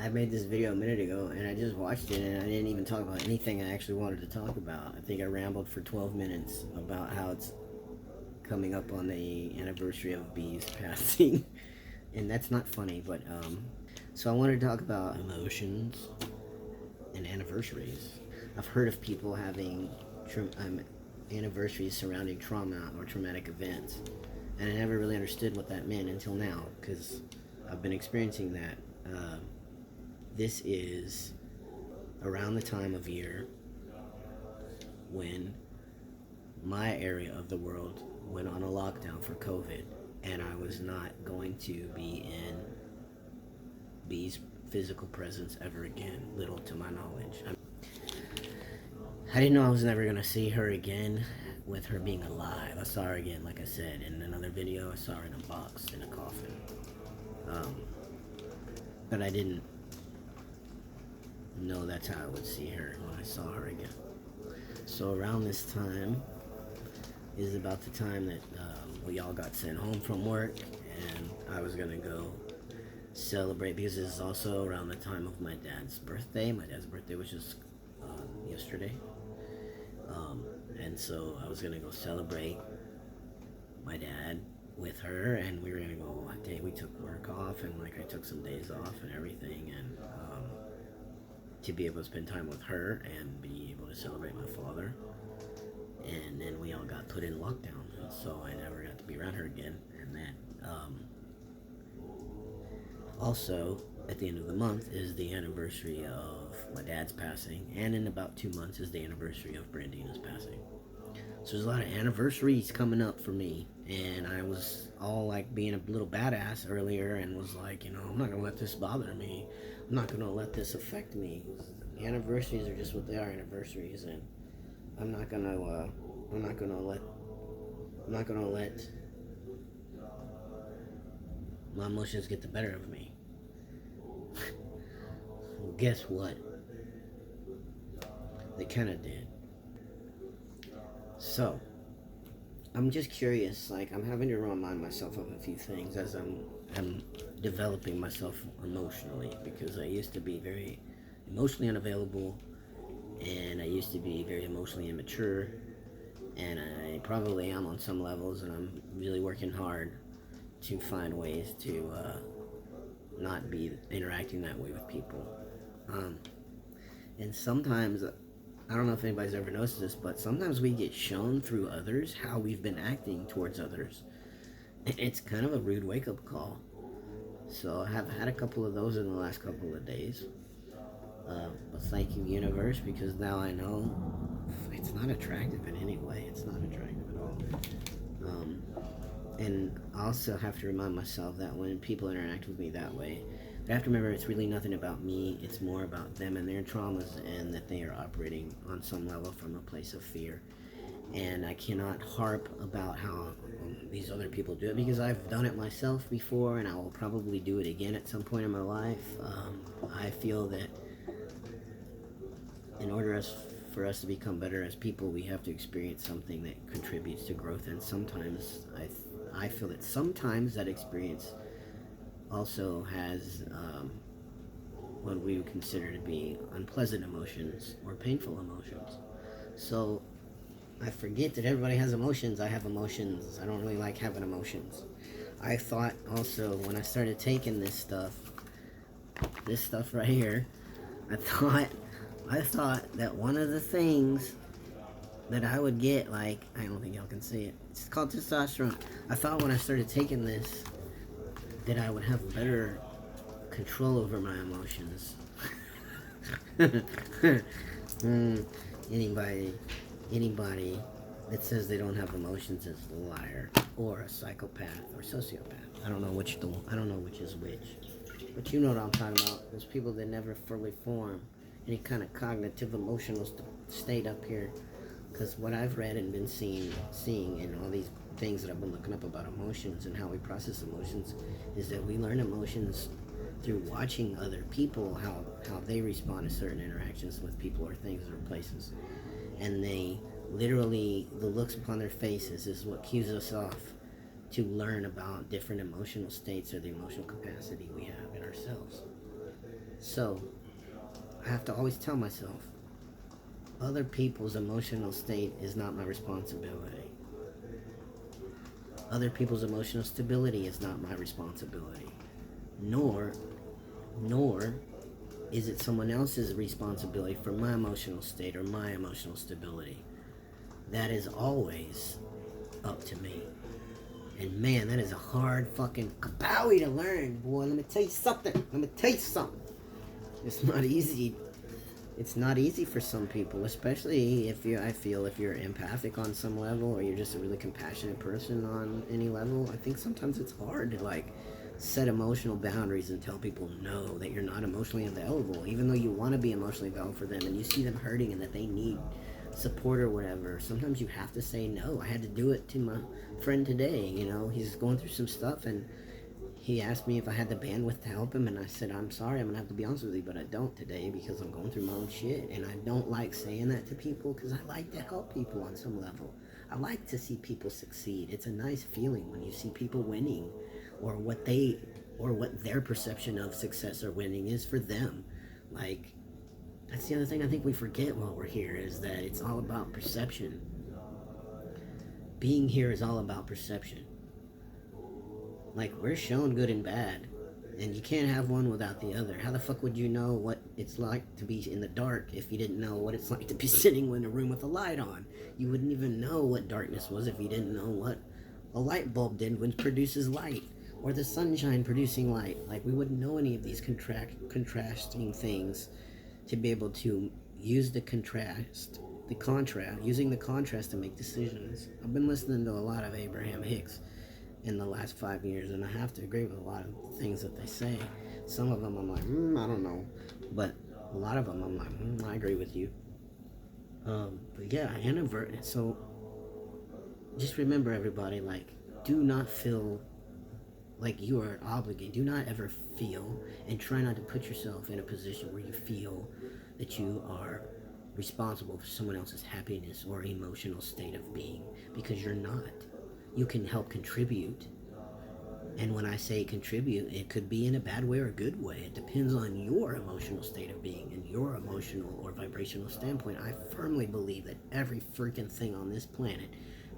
I made this video a minute ago and I just watched it and I didn't even talk about anything I actually wanted to talk about. I think I rambled for 12 minutes about how it's coming up on the anniversary of B's passing. And that's not funny, but so I wanted to talk about emotions and anniversaries. I've heard of people having anniversaries surrounding trauma or traumatic events, and I never really understood what that meant until now, because I've been experiencing that. This is around the time of year when my area of the world went on a lockdown for COVID, and I was not going to be in B's physical presence ever again, little to my knowledge. I didn't know I was never going to see her again with her being alive. I saw her again, like I said, in another video. I saw her in a box, in a coffin. But I didn't know that's how I would see her when I saw her again. So around this time is about the time that we all got sent home from work, and I was going to go celebrate, because this is also around the time of my dad's birthday. My dad's birthday was just yesterday. And so I was going to go celebrate my dad with her, and we were going to go one day. We took work off, and like I took some days off and everything, and to be able to spend time with her and be able to celebrate my father. And then we all got put in lockdown, and so I never got to be around her again. And then also at the end of the month is the anniversary of my dad's passing, and in about 2 months is the anniversary of Brandina's passing. So there's a lot of anniversaries coming up for me, and I was all like being a little badass earlier and was like, I'm not gonna let this bother me. I'm not gonna let this affect me. Anniversaries are just what they are, anniversaries, and I'm not gonna let my emotions get the better of me. Well, guess what? They kind of did. So, I'm just curious, like, I'm having to remind myself of a few things as I'm developing myself emotionally, because I used to be very emotionally unavailable, and I used to be very emotionally immature, and I probably am on some levels, and I'm really working hard to find ways to not be interacting that way with people. And sometimes, I don't know if anybody's ever noticed this, but sometimes we get shown through others how we've been acting towards others. It's kind of a rude wake-up call. So I have had a couple of those in the last couple of days. But thank you, universe, because now I know it's not attractive in any way. It's not attractive at all. And I also have to remind myself that when people interact with me that way, I have to remember it's really nothing about me. It's more about them and their traumas, and that they are operating on some level from a place of fear. And I cannot harp about how these other people do it, because I've done it myself before, and I will probably do it again at some point in my life. I feel that in order for us to become better as people, we have to experience something that contributes to growth. And sometimes I feel that sometimes that experience also has what we would consider to be unpleasant emotions or painful emotions. So I forget that everybody has emotions. I have emotions. I don't really like having emotions. I thought also, when I started taking this stuff right here, I thought that one of the things that I would get, like, I don't think y'all can see it, it's called testosterone. I thought when I started taking this that I would have better control over my emotions. Anybody that says they don't have emotions is a liar, or a psychopath, or sociopath. I don't know which is which. But you know what I'm talking about. Those people that never fully form any kind of cognitive emotional state up here. Because what I've read and been seeing in all these things that I've been looking up about emotions and how we process emotions, is that we learn emotions through watching other people, how they respond to certain interactions with people or things or places. And they literally, the looks upon their faces is what cues us off to learn about different emotional states or the emotional capacity we have in ourselves. So, I have to always tell myself, other people's emotional state is not my responsibility. Other people's emotional stability is not my responsibility. Nor, nor is it someone else's responsibility for my emotional state or my emotional stability. That is always up to me. And man, that is a hard fucking kabowie to learn, boy. Let me tell you something. It's not easy. It's not easy for some people, especially if you're empathic on some level, or you're just a really compassionate person on any level. I think sometimes it's hard to like set emotional boundaries and tell people no, that you're not emotionally available, even though you want to be emotionally available for them, and you see them hurting and that they need support or whatever. Sometimes you have to say no. I had to do it to my friend today. He's going through some stuff, and he asked me if I had the bandwidth to help him, and I said, I'm sorry, I'm gonna have to be honest with you, but I don't today because I'm going through my own shit. And I don't like saying that to people because I like to help people on some level. I like to see people succeed. It's a nice feeling when you see people winning, or what their perception of success or winning is for them. Like, that's the other thing I think we forget while we're here, is that it's all about perception. Being here is all about perception. Like, we're shown good and bad, and you can't have one without the other. How the fuck would you know what it's like to be in the dark if you didn't know what it's like to be sitting in a room with a light on? You wouldn't even know what darkness was if you didn't know what a light bulb did when it produces light, or the sunshine producing light. Like, we wouldn't know any of these contrasting things to be able to use using the contrast to make decisions. I've been listening to a lot of Abraham Hicks in the last 5 years, and I have to agree with a lot of things that they say. Some of them I'm like, I don't know, but a lot of them I'm like, I agree with you. But yeah, so just remember, everybody, like, do not feel like you are obligated. Do not ever feel, and try not to put yourself in a position where you feel that you are responsible for someone else's happiness or emotional state of being, because you're not. You can help contribute, and when I say contribute, it could be in a bad way or a good way. It depends on your emotional state of being and your emotional or vibrational standpoint. I firmly believe that every freaking thing on this planet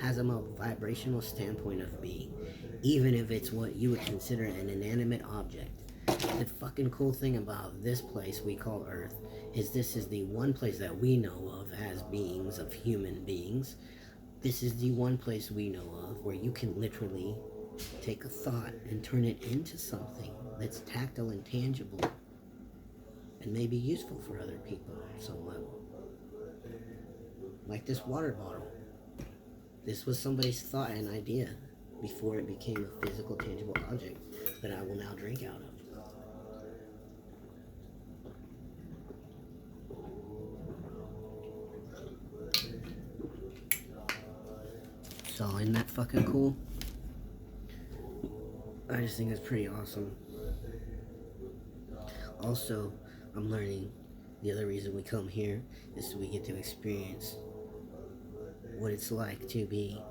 has a vibrational standpoint of being, even if it's what you would consider an inanimate object. The fucking cool thing about this place we call Earth is this is the one place that we know of as beings of human beings. This is the one place we know of where you can literally take a thought and turn it into something that's tactile and tangible and maybe useful for other people on some level. Like this water bottle. This was somebody's thought and idea before it became a physical, tangible object that I will now drink out of. So, isn't that fucking cool? I just think it's pretty awesome. Also, I'm learning the other reason we come here is so we get to experience what it's like to be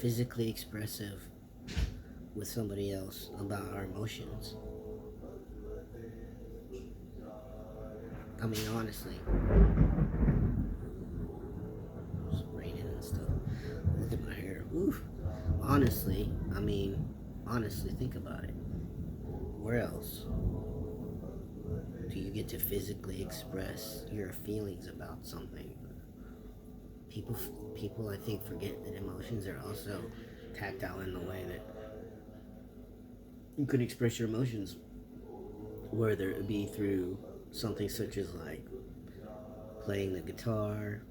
physically expressive with somebody else about our emotions. I mean, honestly. It's raining and stuff. Look at my hair. Oof. Honestly, think about it. Where else do you get to physically express your feelings about something? People I think forget that emotions are also tactile in the way that you can express your emotions, whether it be through something such as like playing the guitar,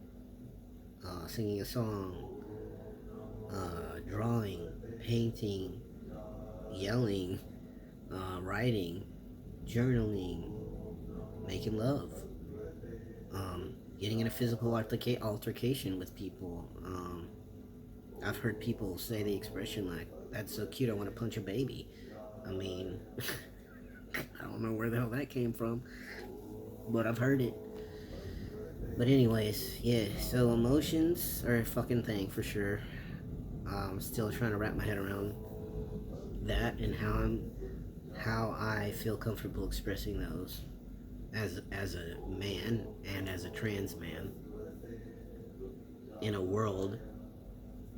singing a song, drawing, painting, yelling, writing, journaling, making love, getting in a physical altercation with people. I've heard people say the expression like, "That's so cute, I want to punch a baby." I mean, I don't know where the hell that came from, but I've heard it. But anyways, yeah, so emotions are a fucking thing for sure. I'm still trying to wrap my head around that and how I feel comfortable expressing those. as a man and as a trans man in a world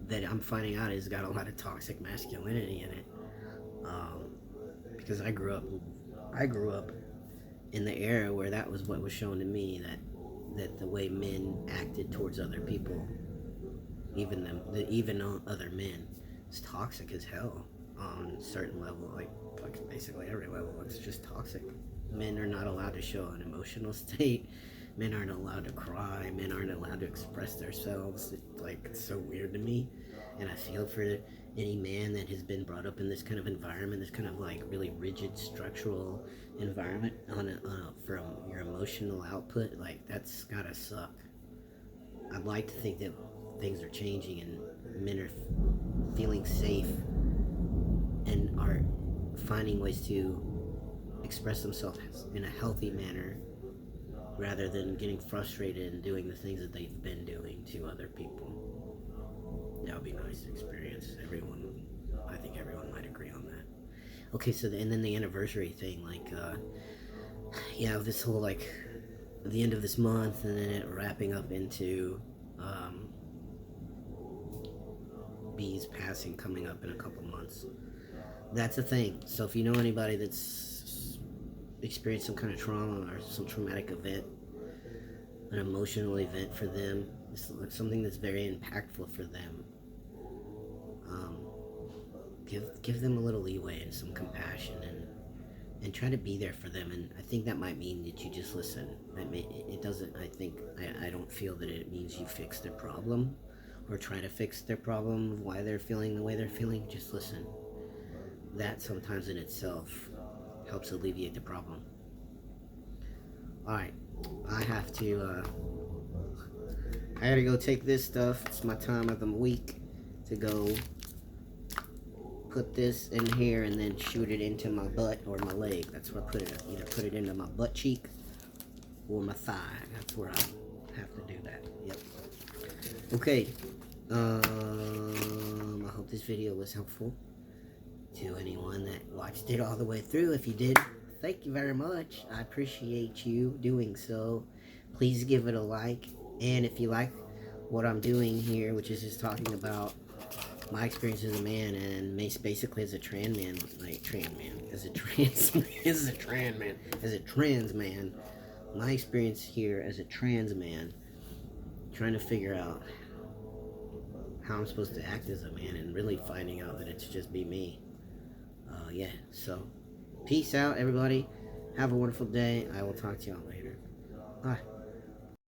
that I'm finding out has got a lot of toxic masculinity in it. Um, because I grew up in the era where that was what was shown to me, that the way men acted towards other people, even other men, is toxic as hell on a certain level, like basically every level. It's just toxic. Men are not allowed to show an emotional state. Men aren't allowed to cry. Men aren't allowed to express themselves. It's so weird to me, and I feel for any man that has been brought up in this kind of environment, this kind of like really rigid structural environment from your emotional output. Like, that's gotta suck. I'd like to think that things are changing and men are feeling safe and are finding ways to express themselves in a healthy manner rather than getting frustrated and doing the things that they've been doing to other people. That would be nice to experience. I think everyone might agree on that. Okay, so and then the anniversary thing, yeah, this whole like the end of this month and then it wrapping up into B's passing coming up in a couple months. That's a thing. So if you know anybody that's experienced some kind of trauma or some traumatic event, an emotional event for them, something that's very impactful for them, um, give them a little leeway and some compassion and try to be there for them. And I think that might mean that you just listen. It doesn't. I don't feel that it means you fix their problem or try to fix their problem of why they're feeling the way they're feeling. Just listen. That sometimes in itself helps alleviate the problem. All right, I gotta go take this stuff. It's my time of the week to go put this in here and then shoot it into my butt or my leg. That's where I put it. Either put it into my butt cheek or my thigh. That's where I have to do that. Yep. Okay. I hope this video was helpful to anyone that watched it all the way through. If you did, thank you very much. I appreciate you doing so. Please give it a like. And if you like what I'm doing here, which is just talking about my experience as a man and basically as a trans man, as a trans man, my experience here as a trans man, trying to figure out how I'm supposed to act as a man and really finding out that it's just me. Yeah, so peace out, everybody. Have a wonderful day. I will talk to y'all later. Bye.